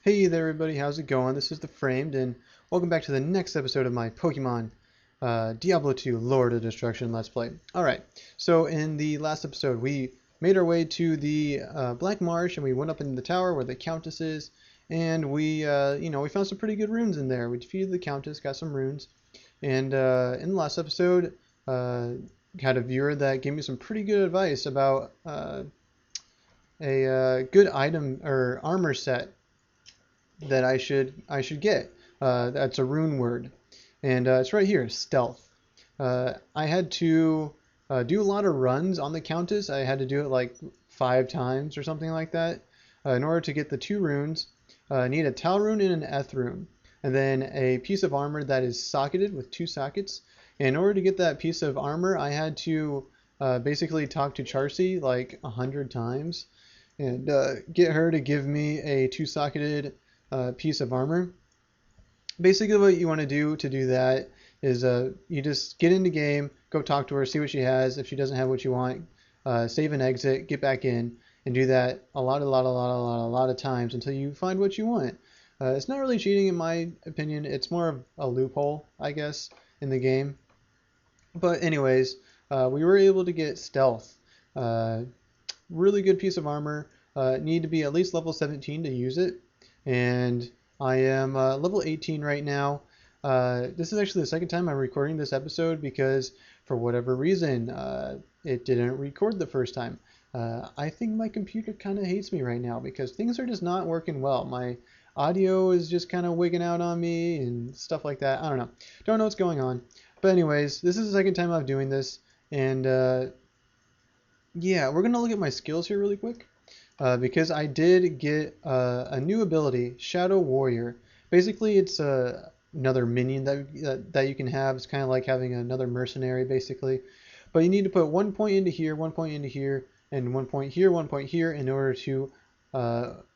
Hey there everybody, how's it going? This is The Framed, and welcome back to the next episode of my Pokemon Diablo 2 Lord of Destruction Let's Play. Alright, so in the last episode we made our way to the Black Marsh, and we went up into the tower where the Countess is, and we found some pretty good runes in there. We defeated the Countess, got some runes, and in the last episode had a viewer that gave me some pretty good advice about a good item or armor set that I should get. That's a rune word, and it's right here, stealth. I had to do a lot of runs on the Countess. I had to do it like 5 times or something like that in order to get the 2 runes. I need a Tal rune and an Eth rune, and then a piece of armor that is socketed with 2 sockets. And in order to get that piece of armor, I had to basically talk to Charcy like 100 times and get her to give me a 2-socketed piece of armor. Basically what you want to do that is you just get in the game, go talk to her, see what she has. If she doesn't have what you want, save and exit, get back in, and do that a lot of times until you find what you want. It's not really cheating in my opinion. It's more of a loophole, I guess, in the game. But anyways, we were able to get stealth. Really good piece of armor. Need to be at least level 17 to use it. And I am level 18 right now. This is actually the second time I'm recording this episode because for whatever reason it didn't record the first time. I think my computer kind of hates me right now because things are just not working well. My audio is just kind of wigging out on me and stuff like that. I don't know what's going on. But anyways, this is the second time I'm doing this, and yeah, we're gonna look at my skills here really quick. Because I did get a new ability, Shadow Warrior. Basically, it's another minion that you can have. It's kind of like having another mercenary, basically. But you need to put 1 point into here, 1 point into here, and 1 point here, 1 point here in order to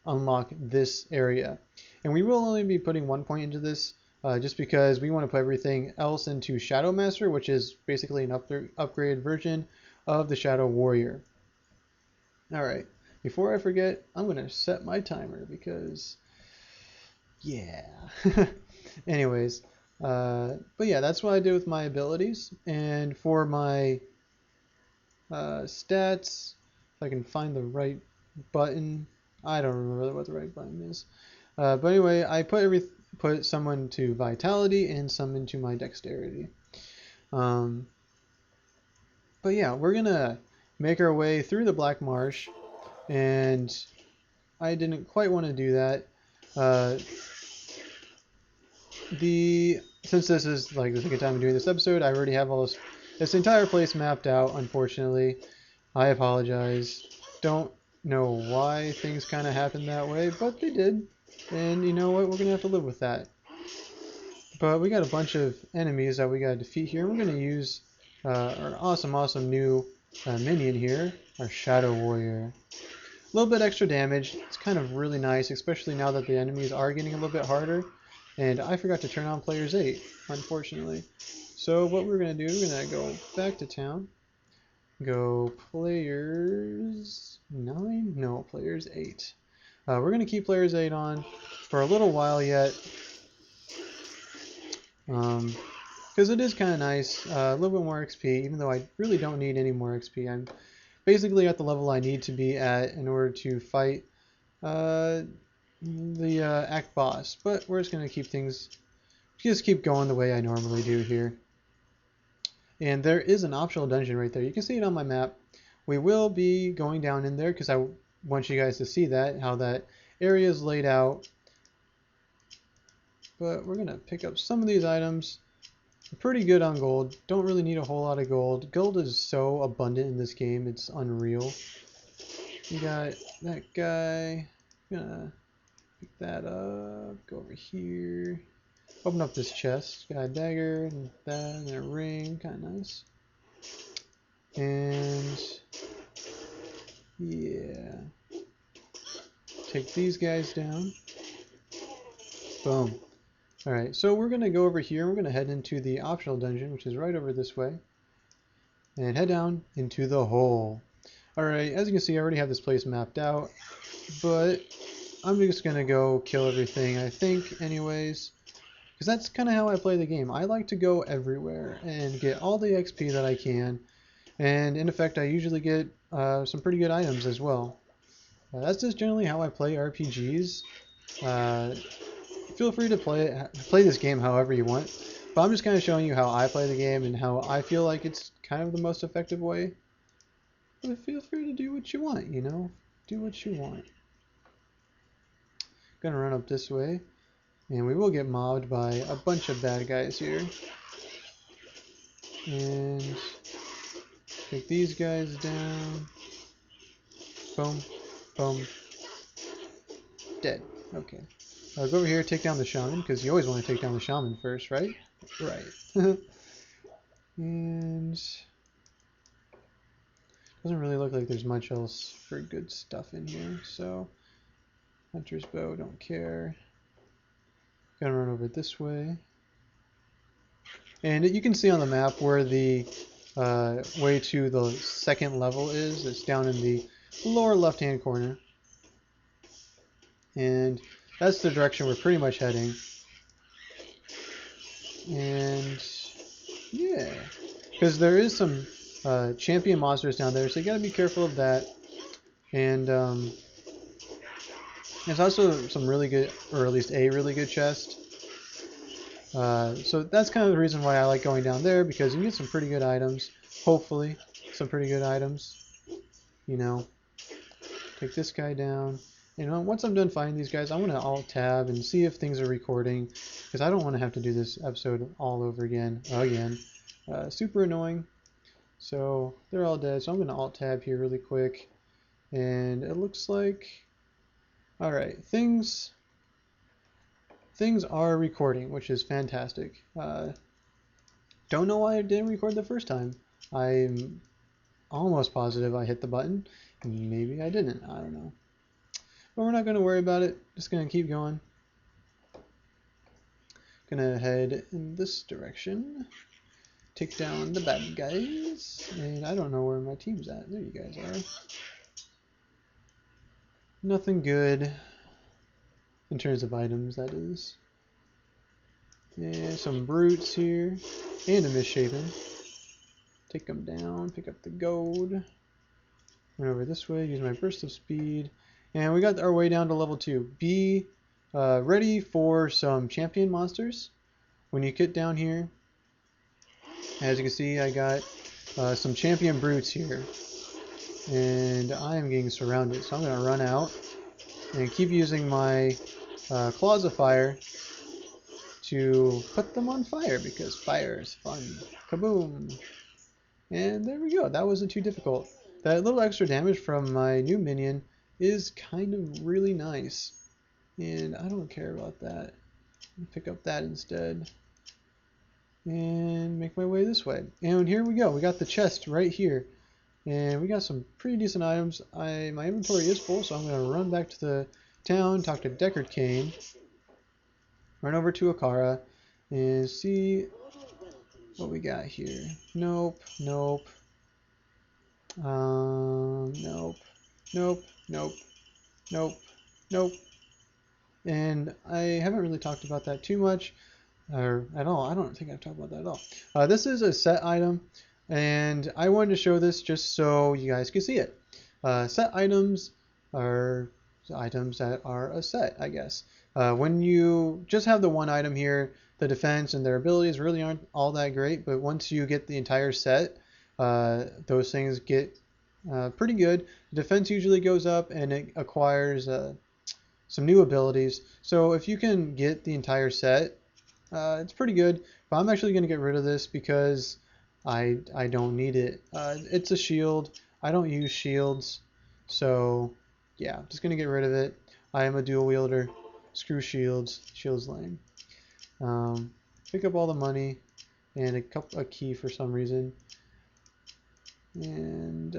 unlock this area. And we will only be putting 1 point into this just because we want to put everything else into Shadow Master, which is basically an upgraded version of the Shadow Warrior. Alright. Before I forget, I'm going to set my timer because, yeah. Anyways, but yeah, that's what I did with my abilities. And for my stats, if I can find the right button, I don't remember what the right button is. But anyway, I put someone to vitality and some into my dexterity. But yeah, we're going to make our way through the Black Marsh. And I didn't quite want to do that. Since this is like the second time I'm doing this episode, I already have all this entire place mapped out. Unfortunately, I apologize. Don't know why things kind of happened that way, but they did. And you know what? We're gonna have to live with that. But we got a bunch of enemies that we gotta defeat here. We're gonna use our awesome new minion here, our Shadow Warrior. A little bit extra damage. It's kind of really nice, especially now that the enemies are getting a little bit harder. And I forgot to turn on Players 8, unfortunately. So what we're going to do, we're going to go back to town. Go Players 9? No, Players 8. We're going to keep Players 8 on for a little while yet. Because it is kind of nice. A little bit more XP, even though I really don't need any more XP. I'm basically at the level I need to be at in order to fight the Act Boss. But we're just going to keep going the way I normally do here. And there is an optional dungeon right there. You can see it on my map. We will be going down in there because I want you guys to see that, how that area is laid out. But we're going to pick up some of these items. Pretty good on gold. Don't really need a whole lot of gold. Gold is so abundant in this game, it's unreal. We got that guy. Gonna pick that up. Go over here. Open up this chest. Got a dagger and that and a ring. Kind of nice. And yeah. Take these guys down. Boom. Alright, so we're going to go over here. We're going to head into the optional dungeon, which is right over this way. And head down into the hole. Alright, as you can see, I already have this place mapped out. But I'm just gonna go kill everything, I think, anyways. Because that's kind of how I play the game. I like to go everywhere and get all the XP that I can. And in effect, I usually get some pretty good items as well. That's just generally how I play RPGs. Feel free to play this game however you want. But I'm just kind of showing you how I play the game and how I feel like it's kind of the most effective way. But feel free to do what you want, you know? Do what you want. Gonna run up this way. And we will get mobbed by a bunch of bad guys here. And take these guys down. Boom. Boom. Dead. Okay. I'll go over here, take down the shaman, because you always want to take down the shaman first, right? Right. And doesn't really look like there's much else for good stuff in here, so hunter's bow, don't care. Gonna run over this way. And you can see on the map where the way to the second level is. It's down in the lower left-hand corner. And that's the direction we're pretty much heading. And yeah, because there is some champion monsters down there, so you gotta be careful of that. And there's also some really good, or at least a really good chest. So that's kind of the reason why I like going down there, because you can get some pretty good items. Hopefully, some pretty good items. You know, take this guy down. You know, once I'm done finding these guys, I'm going to Alt-Tab and see if things are recording, because I don't want to have to do this episode all over again. Super annoying. So they're all dead, so I'm going to Alt-Tab here really quick. And it looks like... Alright, things are recording, which is fantastic. Don't know why it didn't record the first time. I'm almost positive I hit the button. Maybe I didn't. I don't know. But we're not going to worry about it. Just going to keep going. Gonna head in this direction. Take down the bad guys. And I don't know where my team's at. There you guys are. Nothing good. In terms of items, that is. Yeah, some brutes here. And a misshapen. Take them down. Pick up the gold. Run over this way. Use my burst of speed. And we got our way down to level 2. Be ready for some champion monsters. When you get down here, as you can see, I got some champion brutes here. And I am getting surrounded. So I'm going to run out and keep using my claws of fire to put them on fire, because fire is fun. Kaboom! And there we go. That wasn't too difficult. That little extra damage from my new minion is kind of really nice. And I don't care about that. I'll pick up that instead. And make my way this way. And here we go. We got the chest right here. And we got some pretty decent items. My inventory is full, so I'm going to run back to the town, talk to Deckard Cain, run over to Akara, and see what we got here. Nope, nope. Nope, nope, nope, nope, nope. And I haven't really talked about that too much, or at all. I don't think I've talked about that at all. This is a set item, and I wanted to show this just so you guys can see it. Set items are items that are a set, I guess. When you just have the one item here, the defense and their abilities really aren't all that great, but once you get the entire set, those things get pretty good. Defense usually goes up, and it acquires some new abilities. So if you can get the entire set, it's pretty good. But I'm actually going to get rid of this because I don't need it. It's a shield. I don't use shields, so yeah, I'm just going to get rid of it. I am a dual wielder. Screw shields. Shields lame. Pick up all the money and a key for some reason. And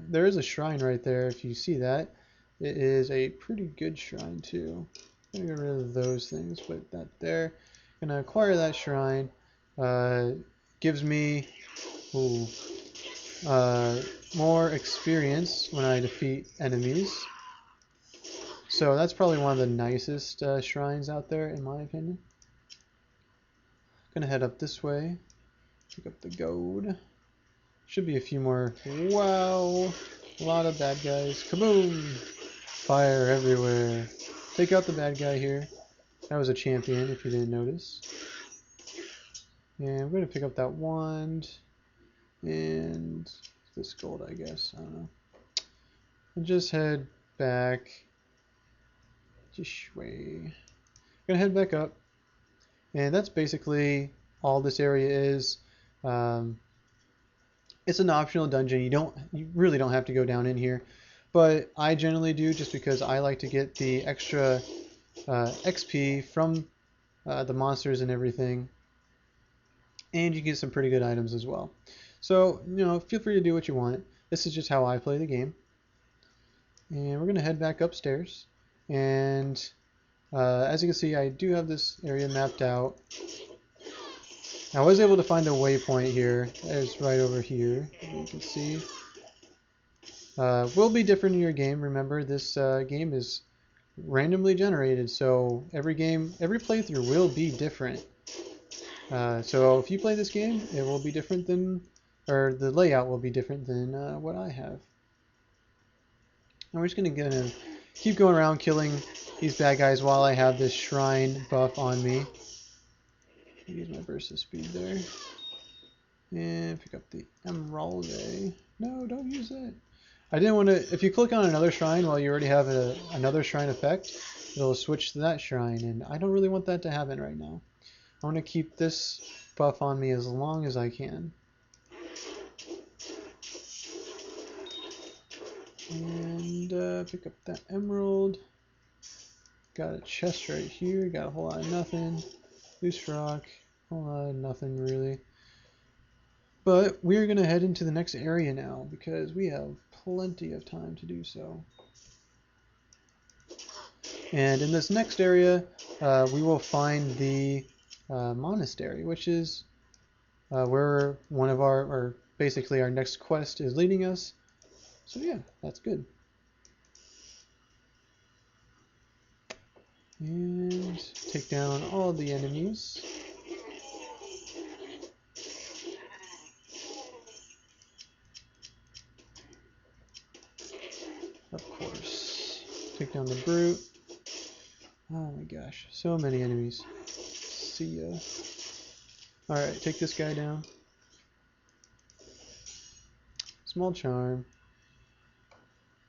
there is a shrine right there, if you see that. It is a pretty good shrine too. I'm gonna get rid of those things, put that there. Gonna acquire that shrine. Gives me more experience when I defeat enemies. So that's probably one of the nicest shrines out there, in my opinion. Gonna head up this way, pick up the gold. Should be a few more. Wow, a lot of bad guys. Kaboom! Fire everywhere. Take out the bad guy here. That was a champion, if you didn't notice. And I'm gonna pick up that wand and this gold, I guess. I don't know. And just head back. This way. Gonna head back up. And that's basically all this area is. It's an optional dungeon. You really don't have to go down in here, but I generally do just because I like to get the extra XP from the monsters and everything, and you get some pretty good items as well. So feel free to do what you want. This is just how I play the game, and we're gonna head back upstairs. And as you can see, I do have this area mapped out. I was able to find a waypoint here. It's right over here, you can see. Will be different in your game. Remember, this game is randomly generated, so every playthrough will be different. So if you play this game, it will be different than, or the layout will be different than what I have. And we're just gonna keep going around killing these bad guys while I have this shrine buff on me. Use my burst of speed there. And pick up the emerald. No, don't use it. I didn't want to. If you click on another shrine while you already have another shrine effect, it'll switch to that shrine, and I don't really want that to happen right now. I want to keep this buff on me as long as I can. And pick up that emerald. Got a chest right here. Got a whole lot of nothing. Loose rock. A whole lot of nothing really. But we're going to head into the next area now because we have plenty of time to do so. And in this next area, we will find the monastery, which is where one of or basically our next quest is leading us. So yeah, that's good. And take down all the enemies. Of course. Take down the brute. Oh my gosh, so many enemies. See ya. Alright, take this guy down. Small charm.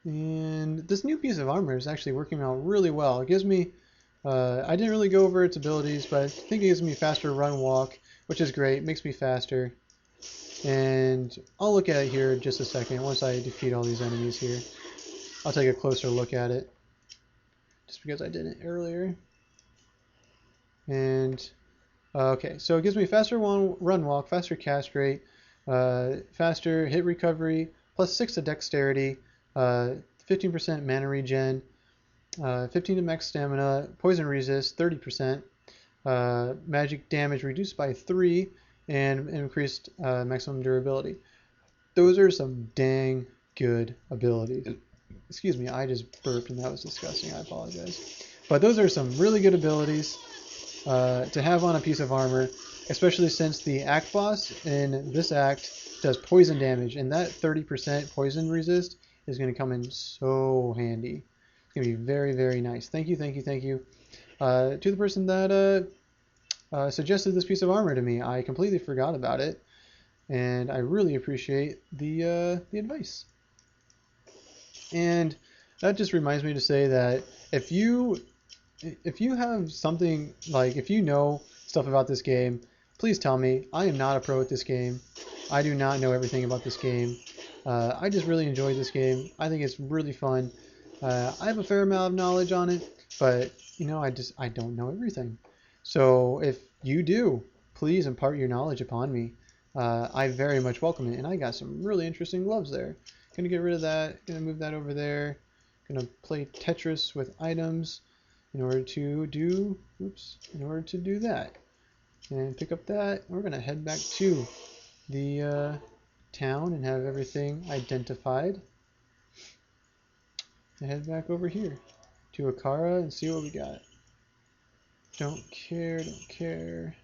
And this new piece of armor is actually working out really well. It gives me, I didn't really go over its abilities, but I think it gives me faster run walk, which is great. It makes me faster. And I'll look at it here in just a second. Once I defeat all these enemies here, I'll take a closer look at it. Just because I didn't earlier. And okay, so it gives me faster run walk, faster cast rate, faster hit recovery, plus 6 to dexterity, 15% mana regen, 15 to max stamina, poison resist 30%, magic damage reduced by 3, and increased maximum durability. Those are some dang good abilities. Excuse me, I just burped and that was disgusting. I apologize. But those are some really good abilities to have on a piece of armor, especially since the act boss in this act does poison damage, and that 30% poison resist is going to come in so handy. It's going to be very, very nice. Thank you, thank you, thank you to the person that suggested this piece of armor to me. I completely forgot about it, and I really appreciate the advice. And that just reminds me to say that if you have something, like if you know stuff about this game, please tell me. I am not a pro at this game. I do not know everything about this game. I just really enjoy this game. I think it's really fun. I have a fair amount of knowledge on it, but I don't know everything. So if you do, please impart your knowledge upon me. I very much welcome it, and I got some really interesting gloves there. Gonna get rid of that. Gonna move that over there. Gonna play Tetris with items in order to do that. And pick up that. We're gonna head back to the town and have everything identified. And head back over here to Akara and see what we got. Don't care, don't care.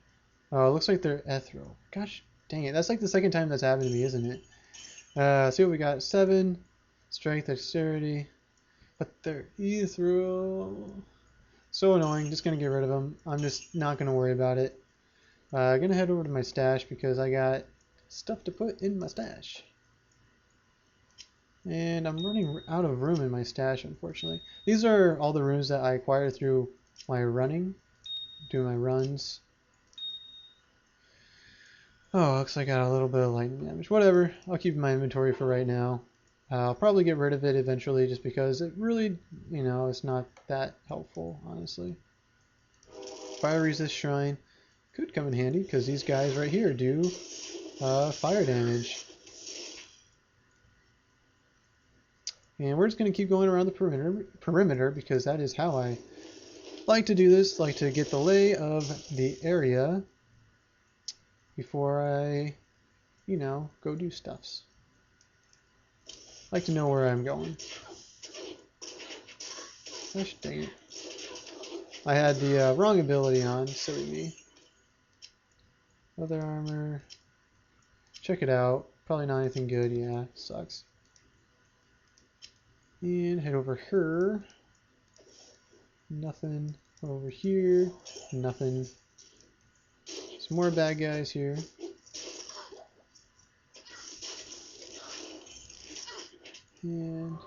Oh, it looks like they're ethereal. Gosh dang it, that's like the second time that's happened to me, isn't it? See what we got. 7, strength, dexterity. But they're ethereal. So annoying, just gonna get rid of them. I'm just not gonna worry about it. Gonna head over to my stash because I got stuff to put in my stash. And I'm running out of room in my stash, unfortunately. These are all the rooms that I acquired through my running, doing my runs. Oh, looks like I got a little bit of lightning damage. Whatever, I'll keep my inventory for right now. I'll probably get rid of it eventually just because it really, you know, it's not that helpful, honestly. Fire resist shrine could come in handy because these guys right here do fire damage. And we're just going to keep going around the perimeter because that is how I like to do this, like to get the lay of the area before I, you know, go do stuffs. Like to know where I'm going. Gosh dang it. I had the wrong ability on, silly me. Other armor. Check it out. Probably not anything good, yeah, sucks. And head over here. Nothing over here. Nothing. Some more bad guys here. And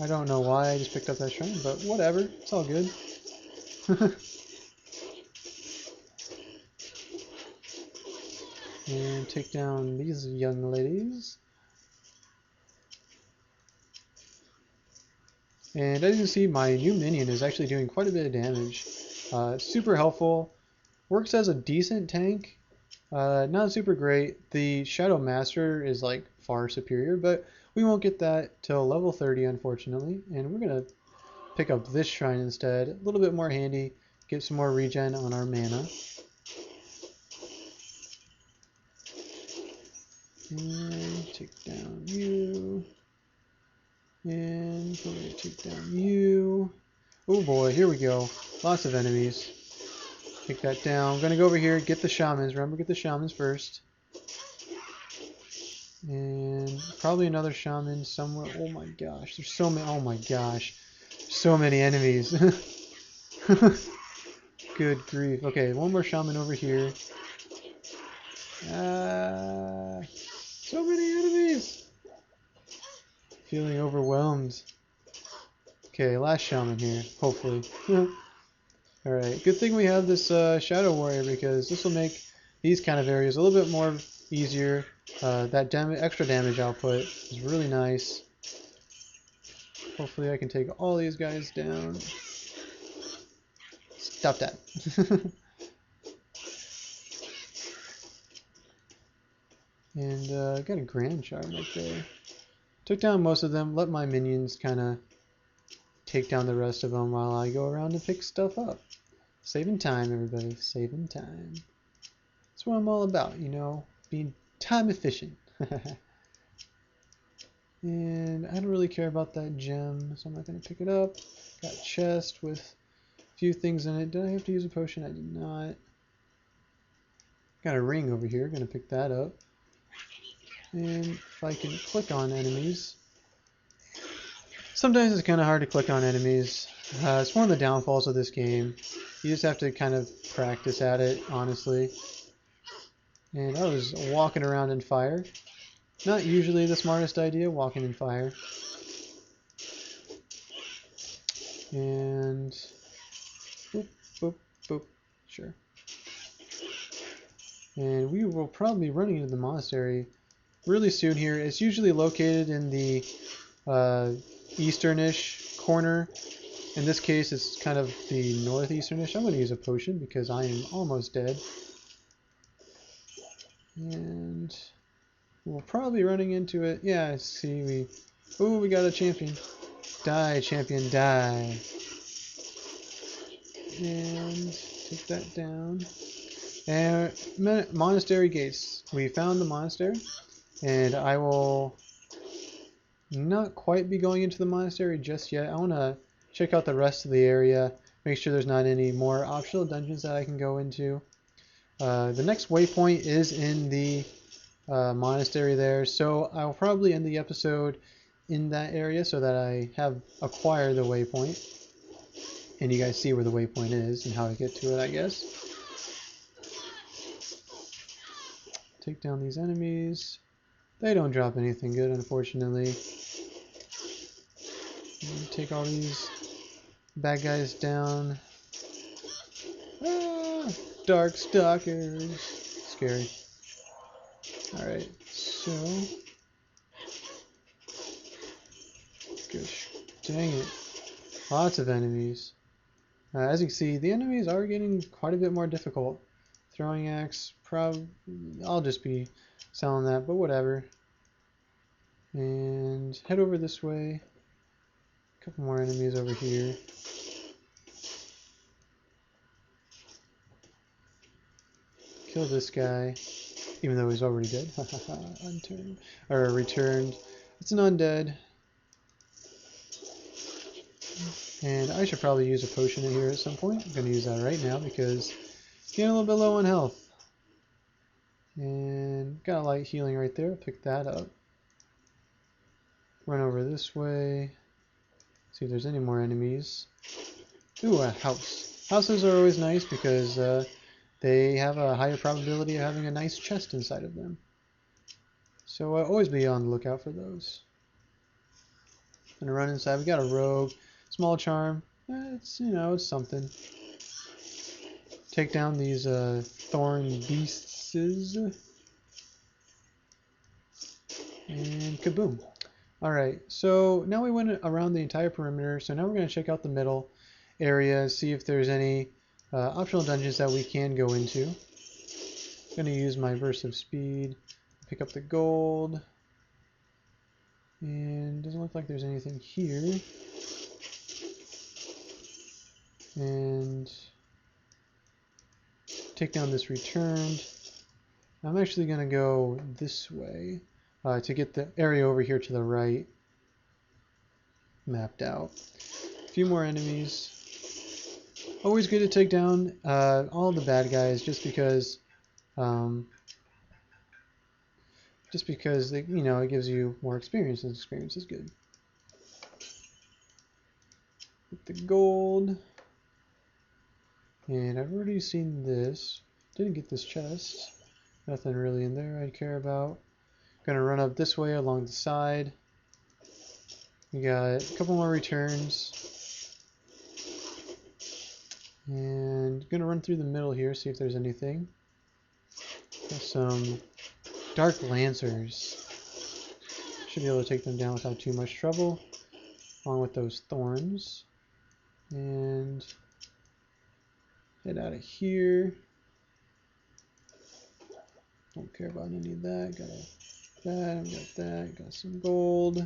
I don't know why I just picked up that shrine, but whatever. It's all good. And take down these young ladies. And as you can see, my new minion is actually doing quite a bit of damage. Super helpful. Works as a decent tank. Not super great. The Shadow Master is like far superior, but we won't get that till level 30, unfortunately. And we're going to pick up this shrine instead. A little bit more handy. Get some more regen on our mana. And take down you. And we're going to take down you. Oh boy, here we go. Lots of enemies. Take that down. I'm going to go over here, get the shamans. Remember, get the shamans first. And probably another shaman somewhere. Oh my gosh, there's so many. Oh my gosh, so many enemies. Good grief. Okay, one more shaman over here. So many enemies. Feeling overwhelmed. Okay, last shaman here, hopefully. Alright, good thing we have this Shadow Warrior because this will make these kind of areas a little bit more easier. That extra damage output is really nice. Hopefully I can take all these guys down. Stop that. And got a grand charm right there. Took down most of them, let my minions kind of take down the rest of them while I go around and pick stuff up. Saving time, everybody, saving time. That's what I'm all about, you know, being time efficient. And I don't really care about that gem, so I'm not going to pick it up. Got a chest with a few things in it. Did I have to use a potion? I did not. Got a ring over here, going to pick that up. And if I can click on enemies. Sometimes it's kind of hard to click on enemies. It's one of the downfalls of this game. You just have to kind of practice at it, honestly. And I was walking around in fire. Not usually the smartest idea, walking in fire. And boop, boop, boop. Sure. And we will probably be running into the monastery really soon here. It's usually located in the easternish corner. In this case, it's kind of the northeasternish. I'm going to use a potion because I am almost dead. And we'll probably be running into it. Yeah, see, we got a champion. Die, champion, die. And take that down. And monastery gates. We found the monastery. And I will not quite be going into the monastery just yet. I want to check out the rest of the area, make sure there's not any more optional dungeons that I can go into. The next waypoint is in the monastery there, so I'll probably end the episode in that area so that I have acquired the waypoint and you guys see where the waypoint is and how to get to it, I guess. Take down these enemies. They don't drop anything good, unfortunately. Take all these bad guys down. Ah, dark stalkers. Scary. Alright, so... Gosh, dang it. Lots of enemies. As you can see, the enemies are getting quite a bit more difficult. Throwing axe, I'll just be selling that, but whatever. And head over this way. A couple more enemies over here. Kill this guy, even though he's already dead. Unturned. Or returned. It's an undead. And I should probably use a potion in here at some point. I'm going to use that right now because it's getting a little bit low on health. And got a light healing right there. Pick that up. Run over this way. See if there's any more enemies. Ooh, a house. Houses are always nice because they have a higher probability of having a nice chest inside of them. So always be on the lookout for those. Gonna run inside. We got a rogue. Small charm. It's, you know, it's something. Take down these thorn beasts. And kaboom. Alright, so now we went around the entire perimeter. So now we're going to check out the middle area, see if there's any optional dungeons that we can go into. I'm going to use my burst of speed. Pick up the gold. And doesn't look like there's anything here. And take down this returned. I'm actually going to go this way to get the area over here to the right mapped out. A few more enemies. Always good to take down all the bad guys just because they, you know, it gives you more experience, and experience is good. Get the gold. And I've already seen this. Didn't get this chest. Nothing really in there I'd care about. Gonna run up this way along the side. We got a couple more returns. And gonna run through the middle here, see if there's anything. Got some dark lancers. Should be able to take them down without too much trouble. Along with those thorns. And head out of here. Don't care about any of that. Got that. Got some gold.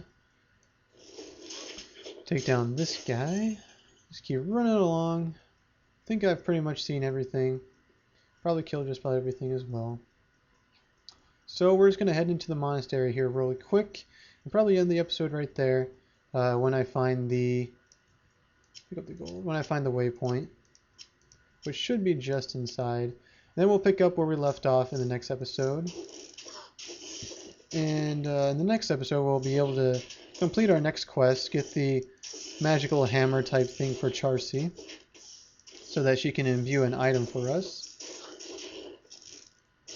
Take down this guy. Just keep running along. I think I've pretty much seen everything. Probably killed just about everything as well. So we're just going to head into the monastery here really quick. And probably end the episode right there when I find the... Pick up the gold. When I find the waypoint, which should be just inside. Then we'll pick up where we left off in the next episode. And in the next episode, we'll be able to complete our next quest, get the magical hammer type thing for Charcy, so that she can imbue an item for us.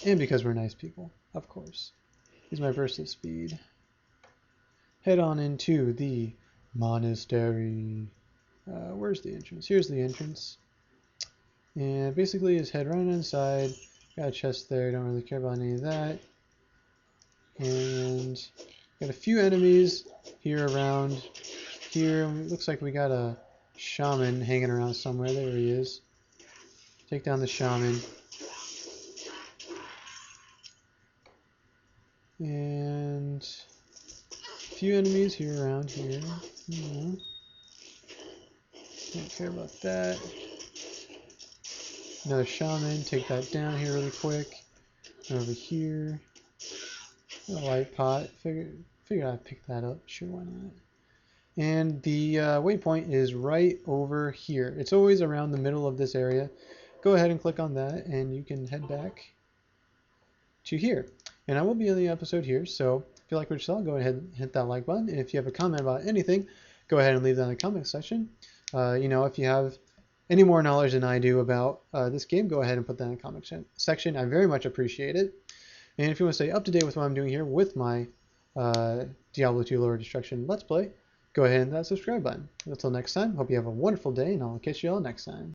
And because we're nice people, of course. Use my burst of speed. Head on into the monastery. Where's the entrance? Here's the entrance. And basically just head right inside. Got a chest there, don't really care about any of that. And got a few enemies here around here. Looks like we got a shaman hanging around somewhere. There he is. Take down the shaman. And a few enemies here around here. Don't care about that. Another shaman, take that down here really quick. Over here. A light pot. Figured I'd pick that up. Sure, why not? and the waypoint is right over here. It's always around the middle of this area. Go ahead and click on that, and you can head back to here. And I will be in the episode here, so if you like what you saw, go ahead and hit that like button. And if you have a comment about anything, go ahead and leave that in the comment section. If you have any more knowledge than I do about this game, go ahead and put that in the comment section. I very much appreciate it. And if you want to stay up to date with what I'm doing here with my Diablo 2 Lore of Destruction Let's Play, go ahead and hit that subscribe button. Until next time, hope you have a wonderful day, and I'll catch you all next time.